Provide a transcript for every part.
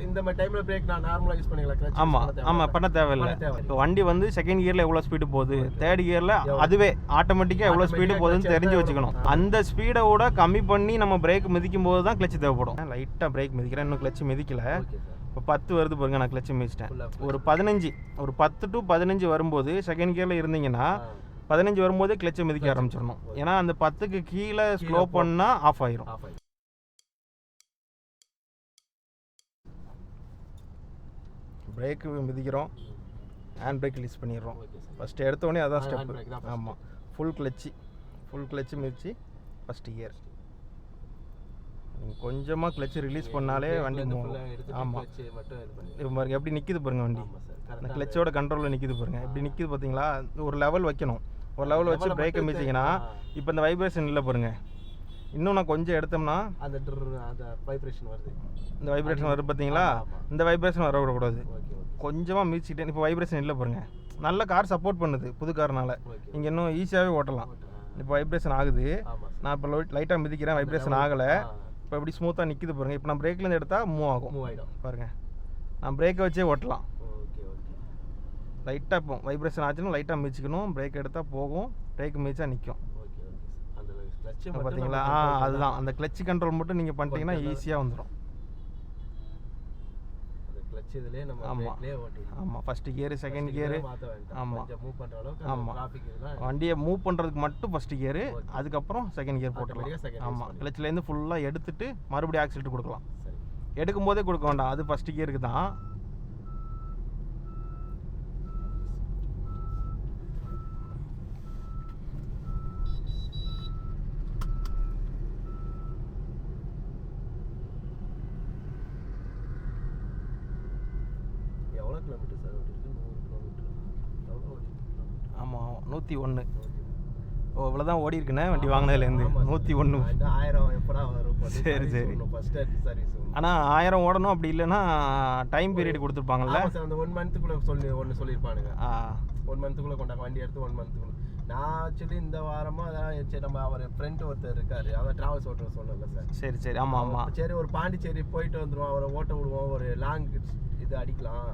இந்த மாதிரி டைம்ல பிரேக் நான் நார்மலா யூஸ் பண்ணிக்கலாம். ஆமா பண்ண தேவையில்லை. இப்போ வண்டி வந்து செகண்ட் கியர்ல எவ்வளவு ஸ்பீடு போகுது, தேர்ட் கியர்ல அதுவே ஆட்டோமேட்டிக்கா எவ்வளவு ஸ்பீடு போகுதுன்னு தெரிஞ்சு வச்சுக்கணும். அந்த ஸ்பீடோட கம்மி பண்ணி நம்ம பிரேக் மிதிக்கும் போது தான் கிளட்ச் தேவைப்படும். லைட்டா பிரேக் மிதிக்கிறேன், இன்னும் கிளட்ச் மிதிக்கல. இப்போ 10 வருது பாருங்க, நான் கிளட்ச் மிதிச்சிட்டேன். ஒரு 10 to 15 வரும்போது செகண்ட் கியர்ல இருந்தீங்கன்னா 15 வரும்போதே கிளட்சை மிதிக்க ஆரம்பிச்சிடணும். ஏன்னா அந்த 10க்கு கீழே ஸ்லோ பண்ணா ஆஃப் ஆயிரும். பிரேக் மிதிக்கிறோம், ஹேண்ட் பிரேக் ரிலீஸ் பண்ணிடுறோம். ஃபஸ்ட்டு எடுத்தோடனே அதான் ஸ்டெப்பு. ஆமாம், ஃபுல் கிளச்சு மிதிச்சு ஃபஸ்ட்டு கியர். நீங்கள் கொஞ்சமாக கிளச்சு ரிலீஸ் பண்ணாலே வண்டி மூவ். ஆமாம், இப்போ பாருங்க எப்படி நிற்கிது பாருங்க வண்டி. அந்த கிளச்சோட கண்ட்ரோலில் நிற்கிது பாருங்க. இப்படி நிற்கிது பார்த்தீங்களா? ஒரு லெவல் வைக்கணும். ஒரு லெவல் வச்சு பிரேக்கை மிதிச்சிங்கன்னா இப்போ இந்த வைப்ரேஷன் இல்லை பாருங்க. இன்னும் நான் கொஞ்சம் எடுத்தோம்னா அந்த வைப்ரேஷன் வருது. இந்த வைப்ரேஷன் வருது பார்த்தீங்களா? இந்த வைப்ரேஷன் வரக்கூடாது. கொஞ்சமாக மிதிச்சிட்டேன். இப்போ வைப்ரேஷன் இல்லை பாருங்க. நல்ல கார் சப்போர்ட் பண்ணுது, புது காரனால. நீங்கள் இன்னும் ஈஸியாகவே ஓட்டலாம். இப்போ வைப்ரேஷன் ஆகுது. நான் இப்போ லைட்டாக மிதிக்கிறேன், வைப்ரேஷன் ஆகலை. இப்போ எப்படி ஸ்மூத்தாக நிற்கிது பாருங்கள். இப்போ நான் பிரேக்லேருந்து எடுத்தால் மூவ் ஆகும் பாருங்கள். நான் பிரேக்கை வச்சே ஓட்டலாம். லைட்டாக இப்போ வைப்ரேஷன் ஆச்சுன்னா லைட்டாக மிதிச்சிக்கணும். பிரேக் எடுத்தால் போகும், பிரேக் மிதிச்சா நிற்கும். பார்த்தீங்களா? அதுதான் அந்த கிளட்ச் கண்ட்ரோல் மட்டும் நீங்கள் பண்ணிட்டீங்கன்னா ஈஸியாக வந்துடும். ஆமாம், ஃபஸ்ட்டு கியரு, செகண்ட் கியரு. ஆமாம், வண்டியை மூவ் பண்ணுறதுக்கு மட்டும் ஃபஸ்ட்டு கியரு, அதுக்கப்புறம் செகண்ட் கியர் போட்டுக்கலாம். ஆமாம், கிளட்ச்லேருந்து ஃபுல்லாக எடுத்துட்டு மறுபடியும் ஆக்சிலேட்டர் கொடுக்கலாம். எடுக்கும் போதே கொடுக்க வேண்டாம், அது ஃபஸ்ட்டு கியருக்கு தான். ஆமாம், 101. ஓ, இவ்வளோதான் ஓடி இருக்குண்ணே வண்டி வாங்கினதுலேருந்து. 101. 1000 எப்படா வரும்? சரி. ஆனால் 1000 ஓடணும். அப்படி இல்லைன்னா டைம் பீரியட் கொடுத்துருப்பாங்கல்ல, அந்த 1 மந்த்துக்குள்ளே சொல்லியிருப்பானுங்க. 1 மந்த்துக்குள்ளே கொண்டாங்க வண்டி எடுத்து 1 மந்த்துக்குள்ளே. நான் ஆக்சுவலி இந்த வாரமாக அதான் சரி, நம்ம அவர் ஃப்ரெண்ட் ஒருத்தர் இருக்காரு, அவர் ட்ராவல்ஸ் ஓட்டுற சொன்னல சார். சரி. ஆமாம். சரி, ஒரு பாண்டிச்சேரி போயிட்டு வந்துடுவோம், அவரை ஓட்ட விடுவோம், ஒரு லாங் இது அடிக்கலாம்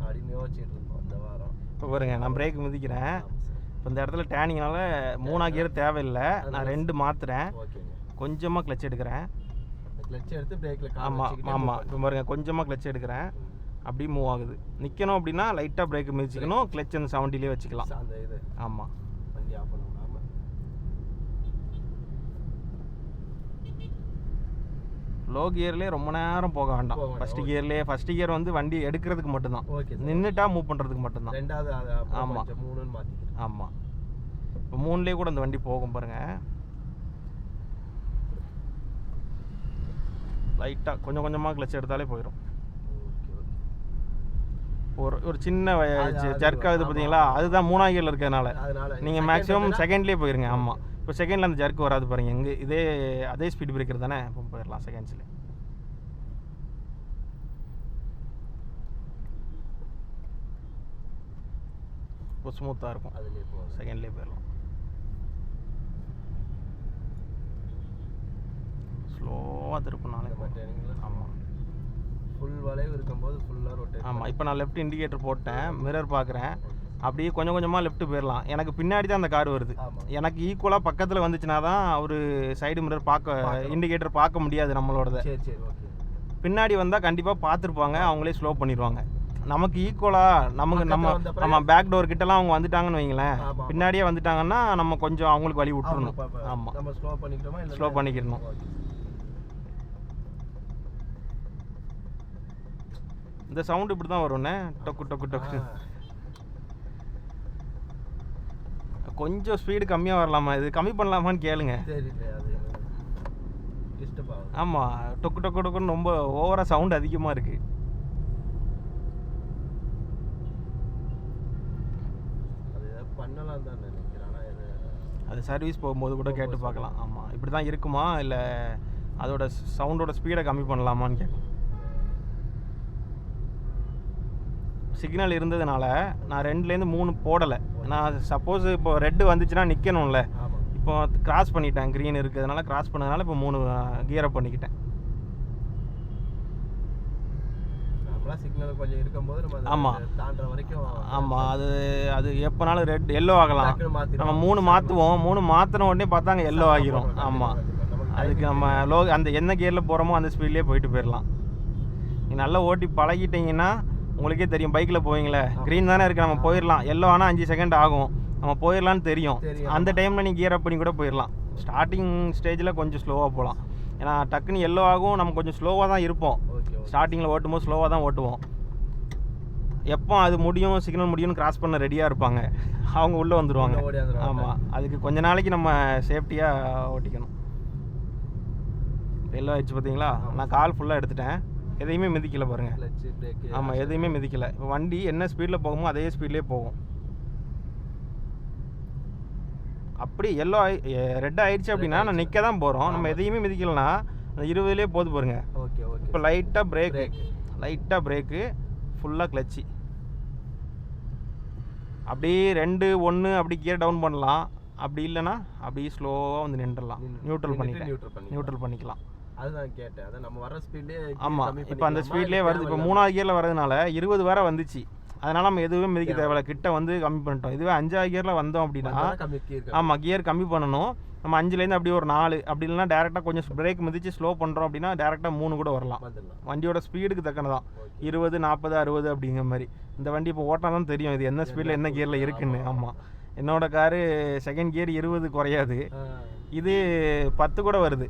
அப்படின்னு யோசிச்சுட்டு இருந்தோம் இந்த வாரம். இப்போ பாருங்க, நான் பிரேக் மிதிக்கிறேன். இப்போ இந்த இடத்துல டேனிங்னால 3 கியர் தேவையில்லை, நான் 2 மாற்றுறேன். கொஞ்சமாக கிளச் எடுக்கிறேன். கிளச் எடுத்து பிரேக்கில். ஆமாம். இப்போ பாருங்க, கொஞ்சமாக கிளச் எடுக்கிறேன், அப்படி மூவ் ஆகுது. நிற்கணும் அப்படின்னா லைட்டாக பிரேக் மிதிச்சிக்கணும், கிளச் அந்த 70லேயே வச்சுக்கலாம். அந்த இது. ஆமாம், வண்டி ஆஃப் பண்ண விடாமல். லோ கியர்லேயே ரொம்ப நேரம் போக வேண்டாம். ஃபஸ்ட்டு கியர் வந்து வண்டி எடுக்கிறதுக்கு மட்டும்தான், நின்றுட்டா மூவ் பண்ணுறதுக்கு மட்டும்தான். ரெண்டாவது. ஆமாம், 3ன்னு மாற்றிக்கிறேன். ஆமாம், இப்போ 3லேயே கூட அந்த வண்டி போகும் பாருங்கள். லைட்டாக கொஞ்சமாக கிளச் எடுத்தாலே போயிடும். ஒரு சின்ன ஜர்க் ஆகுது பார்த்தீங்களா? அதுதான் 3ஆம் கியரில் இருக்கிறதுனால நீங்கள் மேக்ஸிமம் செகண்ட்லேயே போயிருங்க. ஆமாம், இப்போ செகண்டில் அந்த ஜர்க் வராது பாருங்கள். இங்கே அதே ஸ்பீட் பிரேக்கர் தானே, இப்போ போயிடலாம் செகண்ட்ஸில். இப்போ ஸ்மூத்தாக இருக்கும், அதுலேயே செகண்ட்லேயே போயிடலாம். ஸ்லோவாக திருப்பினாலே. ஆமாம், ஃபுல் வளைவு இருக்கும்போது ஃபுல்லாக ரொட்டேட். ஆமாம், இப்போ நான் லெஃப்ட் இண்டிகேட்டர் போட்டேன், மிரர் பார்க்குறேன், அப்படியே கொஞ்சமாக லெஃப்ட் போயிடலாம். எனக்கு பின்னாடி தான் அந்த கார் வருது. எனக்கு ஈக்குவலாக பக்கத்தில் வந்துச்சுன்னா தான் ஒரு சைடு மிரர் இண்டிகேட்டர் பார்க்க முடியாது நம்மளோடத. சரி. பின்னாடி வந்தால் கண்டிப்பாக பார்த்துருப்பாங்க, அவங்களே ஸ்லோ பண்ணிடுவாங்க. நமக்கு ஈக்குவலாக நம்ம பேக் டோர் கிட்டலாம் அவங்க வந்துட்டாங்கன்னு வைங்களேன், பின்னாடியே வந்துட்டாங்கன்னா நம்ம கொஞ்சம் அவங்களுக்கு வழி விட்டுறணும். ஆமாம், நம்ம ஸ்லோ பண்ணிக்கிறணும். இந்த சவுண்டு இப்படி தான் வரும்ண்ணே, டொக்கு. கொஞ்சம் ஸ்பீடு கம்மியாக வரலாமா? இது கம்மி பண்ணலாமான்னு கேளுங்க. ஆமாம், டொக்குன்னு ரொம்ப ஓவராக சவுண்டு அதிகமாக இருக்குது. அது சர்வீஸ் போகும்போது கூட கேட்டு பார்க்கலாம். ஆமாம், இப்படி தான் இருக்குமா, இல்லை அதோட சவுண்டோட ஸ்பீடை கம்மி பண்ணலாமான்னு கேட்கும். சிக்னல் இருந்ததுனால நான் 2லேருந்து 3 போடலை. நான் சப்போஸ் இப்போ ரெட்டு வந்துச்சுன்னா நிற்கணும்ல, இப்போ கிராஸ் பண்ணிட்டேன், க்ரீன் இருக்கிறதுனால கிராஸ் பண்ணதுனால இப்போ 3 கியரை பண்ணிக்கிட்டேன். நார்மலாக சிக்னல் கொஞ்சம் இருக்கும்போது நம்ம ஆமாம் தாண்டுற வரைக்கும் ஆமாம் அது எப்போனாலும் ரெட் எல்லோ ஆகலாம். நம்ம 3 மாற்றுவோம், 3 மாற்றின உடனே பார்த்தாங்க எல்லோ ஆகிரும். ஆமாம், அதுக்கு நம்ம அந்த என்ன கியரில் போகிறோமோ அந்த ஸ்பீட்லேயே போயிட்டு போயிடலாம். நீங்கள் நல்லா ஓட்டி பழகிட்டீங்கன்னா உங்களுக்கே தெரியும். பைக்கில் போவீங்களே, க்ரீன் தானே இருக்குது, நம்ம போயிடலாம். எல்லோ ஆனால் 5 செகண்ட் ஆகும், நம்ம போயிடலான்னு தெரியும். அந்த டைமில் நீங்கள் கியர் அப் பண்ணி கூட போயிடலாம். ஸ்டார்டிங் ஸ்டேஜில் கொஞ்சம் ஸ்லோவாக போகலாம். ஏன்னா டக்குன்னு எல்லோ ஆகும், நம்ம கொஞ்சம் ஸ்லோவாக தான் இருப்போம். ஸ்டார்டிங்கில் ஓட்டும் போது ஸ்லோவாக தான் ஓட்டுவோம். எப்போ அது முடியும், சிக்னல் முடியும்னு கிராஸ் பண்ண ரெடியாக இருப்பாங்க, அவங்க உள்ளே வந்துடுவாங்க. ஆமாம், அதுக்கு கொஞ்ச நாளைக்கு நம்ம சேஃப்டியாக ஓட்டிக்கணும். எல்லோ ஆயிடுச்சு பார்த்தீங்களா? நான் கால் ஃபுல்லாக எடுத்துட்டேன், எதையுமே மிதிக்கலை பாருங்கள். ஆமாம், எதையுமே மிதிக்கலை. இப்போ வண்டி என்ன ஸ்பீடில் போகுமோ அதே ஸ்பீட்லேயே போகும். அப்படி எல்லோ ரெட் ஆயிடுச்சு அப்படின்னா நான் நிற்க தான் போகிறோம். நம்ம எதையுமே மிதிக்கலனா அந்த 20லேயே போது பாருங்க. இப்போ லைட்டாக பிரேக்கு ஃபுல்லாக கிளச்சு. அப்படியே 2 1 அப்படி கியர் டவுன் பண்ணலாம். அப்படி இல்லைன்னா அப்படியே ஸ்லோவாக வந்து நின்றுடலாம். நியூட்ரல் பண்ணிக்கலாம். அதுதான் கேட்டேன். அதான் நம்ம வர ஸ்பீட்லேயே. ஆமாம், இப்போ அந்த ஸ்பீட்லேயே வருது. இப்போ 3வது கியரில் வரதுனால 20 வேறு வந்துச்சு. அதனால் நம்ம எதுவுமே மிதிக்க தேவையில்ல, கிட்ட வந்து கம்மி பண்ணிட்டோம். இதுவே 5வது கியரில் வந்தோம் அப்படின்னா ஆமாம் கியர் கம்மி பண்ணணும். நம்ம 5லேருந்து அப்படியே ஒரு 4 அப்படி இல்லைனா டேரெக்டாக கொஞ்சம் பிரேக் மிதித்து ஸ்லோ பண்ணுறோம் அப்படின்னா டேரெக்டாக 3 கூட வரலாம். வண்டியோட ஸ்பீடுக்கு தக்கனதான் 20 40 60 அப்படிங்கிற மாதிரி. இந்த வண்டி இப்போ ஓட்டினா தான் தெரியும் இது என்ன ஸ்பீடில் என்ன கியரில் இருக்குன்னு. ஆமாம், என்னோட காரு செகண்ட் கியர் 20 குறையாது, இது 10 கூட வருது,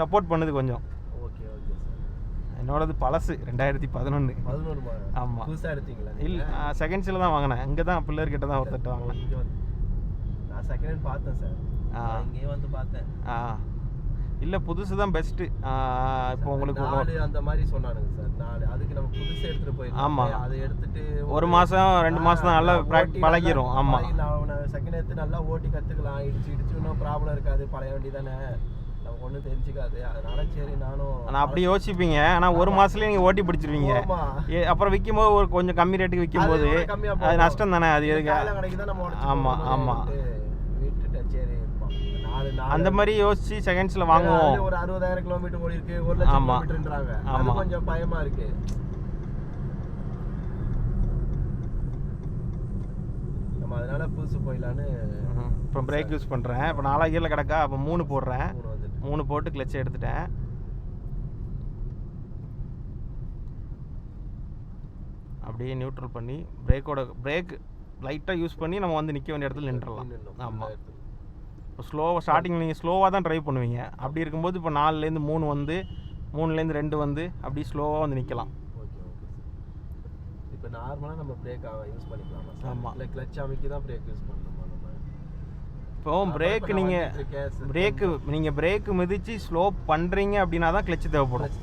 சப்போர்ட் பண்ணுது கொஞ்சம். என்னோடது பழசு 2011. ஆமாம், புதுசாக எடுத்தீங்களா? இல்லை, செகண்ட்ஸில் தான் வாங்கினேன். இங்கே தான் பிள்ளைகிட்ட தான் ஒருத்தட்ட வாங்கினேன். நான் செகண்ட் ஹேண்ட் பார்த்தேன் சார், இங்கே வந்து பார்த்தேன். இல்லை, புதுசு தான் பெஸ்ட்டு. இப்போ உங்களுக்கு 4 அந்த மாதிரி சொன்னானுங்க சார். 4 அதுக்கு நம்ம புதுசு எடுத்துகிட்டு போயிடலாம். ஆமாம், அதை எடுத்துகிட்டு 1 மாதம் 2 மாதம் தான் நல்லா பழகிரும். ஆமாம், செகண்ட் எடுத்து நல்லா ஓட்டி கற்றுக்கலாம். இடிச்சு இன்னும் ப்ராப்ளம் இருக்காது, பழைய வண்டி தானே, நமக்கு ஒன்றும் தெரிஞ்சுக்காது. அதனால சரி நான் அப்படி யோசிப்பீங்க. ஆனால் 1 மாதத்துலேயே நீங்கள் ஓட்டி பிடிச்சிருவீங்க. அப்புறம் விற்கும்போது ஒரு கொஞ்சம் கம்மி ரேட்டுக்கு விற்கும்போது அது நஷ்டம் தானே. அது எதுக்கு? ஆமாம் ஆமாம், விட்டுட்டேன். சரி, அந்த மாதிரி யோசிச்சு செகண்ட்ஸில் வாங்குவோம். ஒரு 60,000 கிலோமீட்டர் ஓடி இருக்கு, 1 லட்சம் கிலோமீட்டர்ன்றாங்க. அது கொஞ்சம் பயமா இருக்கு. நம்ம அதனால புதுசு போயிடலான்னு இப்போ பிரேக் யூஸ் பண்ணுறேன். இப்போ 4வது கியரில் கிடக்கா, அப்போ 3 போடுறேன். 3 போட்டு கிளச்சை எடுத்துட்டேன். அப்படியே நியூட்ரல் பண்ணி பிரேக் லைட்டாக யூஸ் பண்ணி நம்ம வந்து நிற்க வேண்டிய இடத்துல நின்றுடலாம். ஆமாம், இப்போ ஸ்லோவாக ஸ்டார்டிங் நீங்கள் ஸ்லோவாக தான் ட்ரைவ் பண்ணுவீங்க. அப்படி இருக்கும்போது இப்போ 4லேருந்து 3 வந்து 3லேருந்து 2 வந்து அப்படி ஸ்லோவாக வந்து நிற்கலாம். இப்போ நார்மலாக நம்ம பிரேக் யூஸ் பண்ணிக்கலாமா? ஆமாம், இல்லை கிளச் அமைக்கி தான் பிரேக் யூஸ் பண்ணணுமா? இப்போ பிரேக்கு மிதிச்சு ஸ்லோ பண்ணுறீங்க அப்படின்னா தான் கிளச் தேவைப்படும்.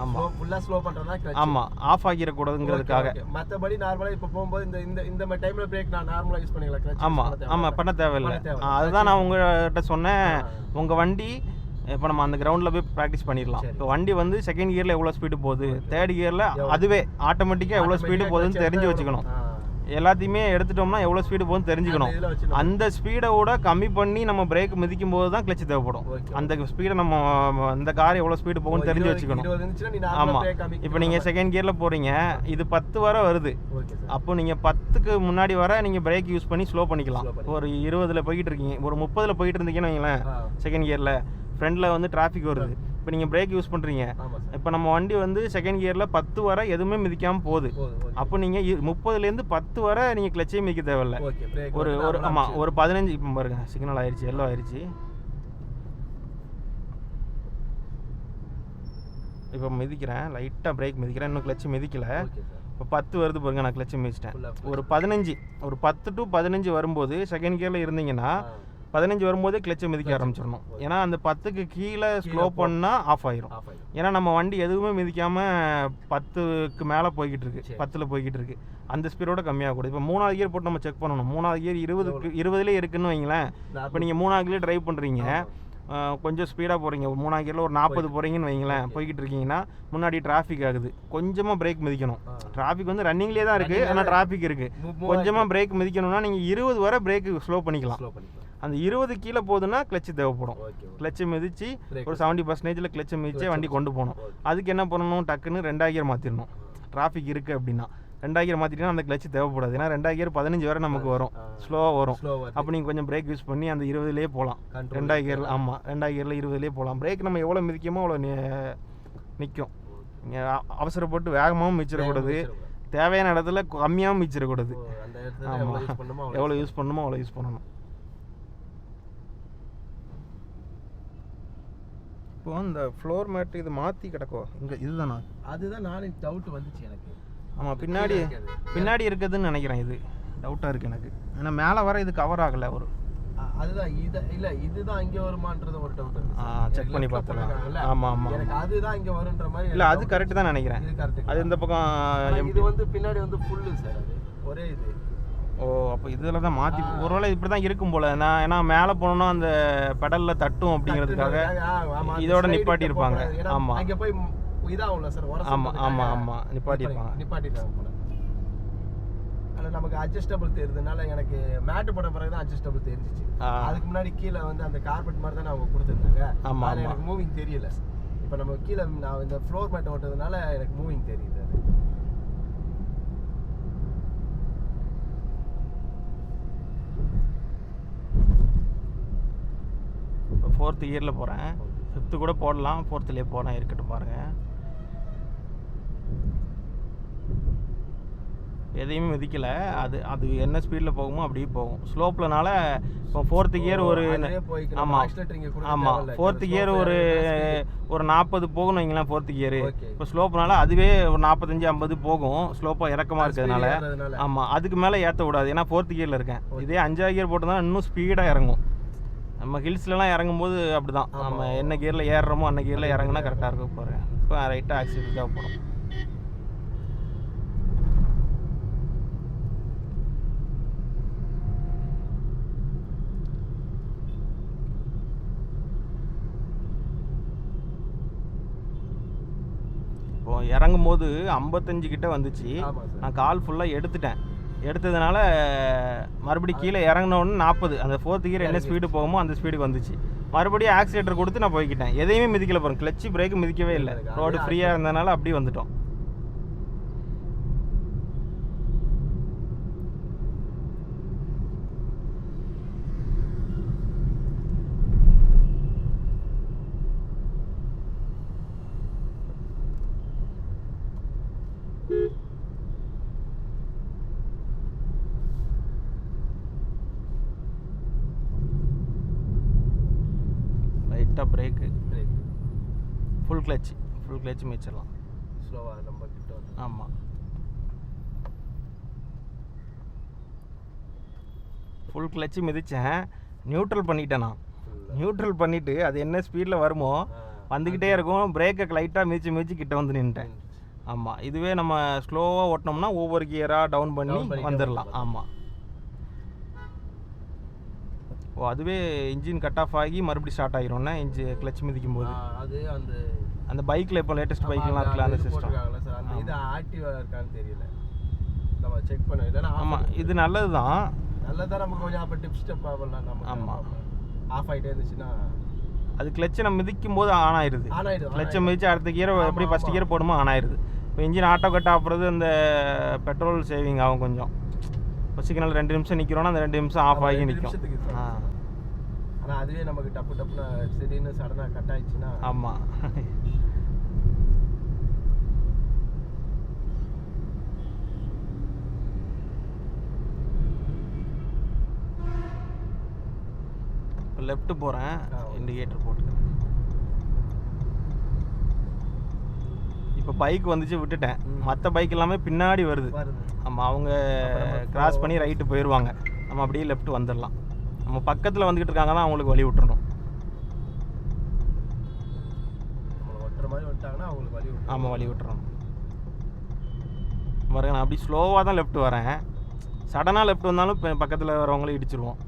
ஆமாம், ஃபுல்லாக ஸ்லோ பண்ணுறதா கிளச். ஆமாம், ஆஃப் ஆகிடக்கூடாதுங்கிறதுக்காக. மற்றபடி நார்மலாக இப்போ போகும்போது இந்த டைமில் பிரேக் நான் நார்மலாக யூஸ் பண்ணிக்கலாம் கிளச். ஆமாம், பண்ண தேவையில்லை. அதுதான் நான் உங்கள்கிட்ட சொன்னேன். உங்கள் வண்டி இப்போ நம்ம அந்த கிரவுண்டில் போய் ப்ராக்டிஸ் பண்ணிடலாம். இப்போ வண்டி வந்து செகண்ட் கியரில் எவ்வளோ ஸ்பீடு போகுது, தேர்ட் கியரில் அதுவே ஆட்டோமேட்டிக்காக எவ்வளோ ஸ்பீடு போகுதுன்னு தெரிஞ்சு வச்சுக்கணும். எல்லாத்தையுமே எடுத்துட்டோம்னா எவ்வளோ ஸ்பீடு போகுதுன்னு தெரிஞ்சுக்கணும். அந்த ஸ்பீடோட கம்மி பண்ணி நம்ம பிரேக் மிதிக்கும் போது தான் கிளச் தேவைப்படும். அந்த ஸ்பீடை நம்ம அந்த கார் எவ்வளோ ஸ்பீடு போகும்னு தெரிஞ்சு வச்சுக்கணும். ஆமாம், இப்போ நீங்கள் செகண்ட் கியரில் போகிறீங்க, இது 10 வரை வருது. அப்போ நீங்கள் 10க்கு முன்னாடி வர நீங்கள் பிரேக் யூஸ் பண்ணி ஸ்லோ பண்ணிக்கலாம். ஒரு 20ல் போய்கிட்டு இருக்கீங்க, ஒரு 30ல் போயிட்டு இருந்தீங்கன்னு வைங்களேன், செகண்ட் கியரில் ஃப்ரண்டில் வந்து டிராஃபிக் வருது. இப்போ நீங்கள் பிரேக் யூஸ் பண்ணுறீங்க. இப்போ நம்ம வண்டி வந்து செகண்ட் கியரில் 10 வரை எதுவுமே மிதிக்காமல் போகுது. அப்போ நீங்கள் 30லேருந்து 10 வரை நீங்கள் கிளச்சே மிதிக்க தேவையில்லை. ஒரு ஆமாம், ஒரு 15 இப்போ பாருங்க, சிக்னல் ஆயிடுச்சு, எல்லோ ஆயிடுச்சு. இப்போ மிதிக்கிறேன், லைட்டாக பிரேக் மிதிக்கிறேன், இன்னும் கிளச்சு மிதிக்கலை. இப்போ 10 வருது பாருங்க, நான் கிளச்சு மிதிச்சிட்டேன். ஒரு 10 to 15 வரும்போது செகண்ட் கியரில் இருந்தீங்கன்னா 15 வரும்போதே கிளச்சை மிதிக்க ஆரம்பிச்சிடணும். ஏன்னா அந்த 10க்கு கீழே ஸ்லோ பண்ணால் ஆஃப் ஆயிரும். ஏன்னா நம்ம வண்டி எதுவுமே மிதிக்காமல் 10க்கு மேலே போய்கிட்டு இருக்கு, 10ல் போய்கிட்டு இருக்கு. அந்த ஸ்பீடோட கம்மியாகக்கூடாது. இப்போ 3வது கியர் போட்டு நம்ம செக் பண்ணணும். 3வது கியர் 20லே இருக்குன்னு வைங்களேன். இப்போ நீங்கள் 3வது கியர் ட்ரைவ் பண்ணுறீங்க, கொஞ்சம் ஸ்பீடாக போகிறீங்க, 3வது கியரில் ஒரு 40 போகிறீங்கன்னு வைங்களேன், போய்கிட்டு இருக்கீங்கன்னா முன்னாடி டிராஃபிக் ஆகுது, கொஞ்சமாக பிரேக் மிதிக்கணும். டிராஃபிக் வந்து ரன்னிங்லேயே தான் இருக்குது, ஆனால் டிராஃபிக் இருக்குது. கொஞ்சமாக பிரேக் மிதிக்கணும்னா நீங்கள் 20 வரை பிரேக் ஸ்லோ பண்ணிக்கலாம். அந்த 20 கீழே போகுதுன்னா கிளச்சு தேவைப்படும். கிளச்சு மிதிச்சு ஒரு 70% கிளச்சை மிதிச்சே வண்டி கொண்டு போகணும். அதுக்கு என்ன பண்ணணும், டக்குன்னு 2வது கியர் மாற்றிடணும். டிராஃபிக் இருக்குது அப்படின்னா 2வது கியர் மாற்றிட்டீங்கன்னா அந்த கிளச்சு தேவைப்படாது. ஏன்னா 2வது கியர் 15 வரை நமக்கு வரும், ஸ்லோவாக வரும். அப்போ நீங்கள் கொஞ்சம் பிரேக் யூஸ் பண்ணி அந்த 20லேயே போகலாம் 2வது கியரில். ஆமாம், 2வது கியரில் 20லேயே போகலாம். பிரேக் நம்ம எவ்வளோ மிதிக்கமோ அவ்வளோ நிற்கும். நீங்கள் அவசரப்பட்டு வேகமாகவும் மிதிச்சிடக்கூடாது, தேவையான இடத்துல கம்மியாகவும் மிதிச்சிடக்கூடாது. ஆமாம், எவ்வளோ யூஸ் பண்ணணுமோ அவ்வளோ யூஸ் பண்ணணும். இப்போ இந்த ஃப்ளோர் மேட் இது மாற்றி கிடக்கும் இங்கே, இதுதானா? அதுதான் நானே டவுட் வந்துச்சு எனக்கு. ஆமாம், பின்னாடி இருக்குதுன்னு நினைக்கிறேன். இது டவுட்டாக இருக்குது எனக்கு. ஏன்னா மேலே வர இது கவர் ஆகலை. ஒரு அதுதான் இல்லை இதுதான் இங்கே வருமானது ஒரு டவுட். செக் பண்ணி பார்த்தலாம். ஆமாம், எனக்கு அதுதான் இங்கே வருன்ற மாதிரி. இல்லை, அது கரெக்டு தான் நினைக்கிறேன். இது கரெக்ட். அது இந்த பக்கம் இது வந்து பின்னாடி வந்து ஃபுல்லு சார், அது ஒரே இது. ஓ, அப்போ இதில் தான் மாற்றி ஒருவேளை இப்படி தான் இருக்கும் போல். நான் ஏன்னா மேலே போனோன்னா அந்த பெடலில் தட்டும் அப்படிங்கிறதுக்காக இதோட நிப்பாட்டியிருப்பாங்க. ஆமாம், அங்கே போய் இதாகும்ல சார். ஆமாம் நிப்பாட்டியிருப்பாங்க போல. அதில் நமக்கு அட்ஜஸ்டபிள் தெரியுதுனால எனக்கு மேட்டு போட பிறகு தான் அட்ஜஸ்டபிள் தெரிஞ்சிச்சு. அதுக்கு முன்னாடி கீழே வந்து அந்த கார்பெட் மாதிரி தானே அவங்க கொடுத்துருந்தாங்க. அதில் எனக்கு மூவிங் தெரியல. இப்போ நம்ம கீழே நான் இந்த ஃப்ளோர் மேட் ஓட்டுறதுனால எனக்கு மூவிங் தெரியுது. அது 4th கியரில் போகிறேன். 5th கூட போடலாம், 4thலேயே போகிறேன். இருக்கட்டும் பாருங்கள். எதையுமே மிதிக்கலை. அது என்ன ஸ்பீடில் போகுமோ அப்படியே போகும். ஸ்லோப்லனால இப்போ 4th கியர் ஒரு ஆமாம் 4th கியர் ஒரு 40 போகணும் வைங்களேன் 4th கியரு. இப்போ ஸ்லோப்னால அதுவே ஒரு 45-50 போகும். ஸ்லோப்பாக இறக்கமாக இருக்கிறதுனால. ஆமாம், அதுக்கு மேலே ஏற்ற விடாது. ஏன்னா 4th கியரில் இருக்கேன். இதே 5வது கியர் போட்டோம்னா இன்னும் ஸ்பீடாக இறங்கும். நம்ம ஹில்ஸ்லலாம் இறங்கும்போது அப்படி தான். நம்ம என்ன கியரில் ஏறுறோமோ அந்த கியரில் இறங்குனா கரெக்டாக இருக்க போகிறேன். இப்போ ரைட்டாக ஆக்சிடென்ட் தேவைப்படும். இப்போ இறங்கும் போது 55 கிட்ட வந்துச்சு. நான் கால் ஃபுல்லாக எடுத்ததுனால மறுபடியும் கீழே இறங்கினோன்னு 40 அந்த 4th கியர் என்ன ஸ்பீடு போகுமோ அந்த ஸ்பீடுக்கு வந்துச்சு. மறுபடியும் ஆக்சிலேட்டர் கொடுத்து நான் போய்கிட்டேன். எதையுமே மிதிக்கல பாருங்க. கிளச்சு பிரேக்கு மிதிக்கவே இல்லை. ரோடு ஃப்ரீயாக இருந்ததுனால அப்படியே வந்துட்டோம். பிரேக்கு ஃபுல் கிளச் மிதிச்சிடலாம். ஸ்லோவாக நம்ம கிட்ட வந்து. ஆமாம், ஃபுல் கிளச்சு மிதித்தேன். நியூட்ரல் பண்ணிட்டேன். நான் நியூட்ரல் பண்ணிவிட்டு அது என்ன ஸ்பீடில் வருமோ வந்துக்கிட்டே இருக்கும். பிரேக்கை லைட்டாக மிதிச்சு கிட்ட வந்து நின்றுட்டேன். ஆமாம், இதுவே நம்ம ஸ்லோவாக ஓட்டினோம்னா ஒவ்வொரு கியராக டவுன் பண்ணி வந்துடலாம். ஆமாம். ஓ, அதுவே இன்ஜின் கட் ஆஃப் ஆகி மறுபடியும் ஸ்டார்ட் ஆகிரும்னா கிளச் மிதிக்கும் போது. அது அந்த பைக்கில் இப்போ லேட்டஸ்ட் பைக்லாம் இருக்குல்ல அந்த சிஸ்டம். இது ஆக்டிவாக இருக்கான்னு தெரியல, நம்ம செக் பண்ண. இல்லைன்னா ஆமாம், இது நல்லது தான். நமக்கு கொஞ்சம் அப்போ ஸ்டெப் ஆகலாம். நம்ம ஆமாம், ஆஃப் ஆகிட்டே இருந்துச்சுன்னா அது கிளச்சை நம்ம மிதிக்கும் போது ஆன் ஆயிடுது. கிளச்சை மிதிச்சு அடுத்த கியரை எப்படி ஃபஸ்ட் கியர் போடுமோ ஆன் ஆயிடுது. இப்போ இன்ஜின் ஆட்டோ கட் ஆகுறது அந்த பெட்ரோல் சேவிங் ஆகும் கொஞ்சம். இப்போ சிக்னல் 2 நிமிஷம் நிற்கிறோன்னா அந்த 2 நிமிஷம் ஆஃப் ஆகி நிற்கும். ஆனால் அதுவே நமக்கு டப்புன்னு திடீர்னு சடனாக கட் ஆயிடுச்சுன்னா. ஆமாம், இப்போ லெஃப்ட் போகிறேன். இண்டிகேட்டர் போட்டுக்கிறேன். இப்போ பைக் வந்துச்சு விட்டுட்டேன். மற்ற பைக் எல்லாமே பின்னாடி வருது. ஆமாம், அவங்க கிராஸ் பண்ணி ரைட்டு போயிடுவாங்க. நம்ம அப்படியே லெஃப்ட் வந்துடலாம். நம்ம பக்கத்தில் வந்துக்கிட்டு இருக்காங்க தான் அவங்களுக்கு வழி விட்டுறணும். ஆமாம், வழி விட்டுறணும். பாருங்க, நான் அப்படி ஸ்லோவாக தான் லெஃப்ட் வரேன். சடனாக லெஃப்ட் வந்தாலும் இப்போ பக்கத்தில் வரவங்களும் இடிச்சிருவோம்.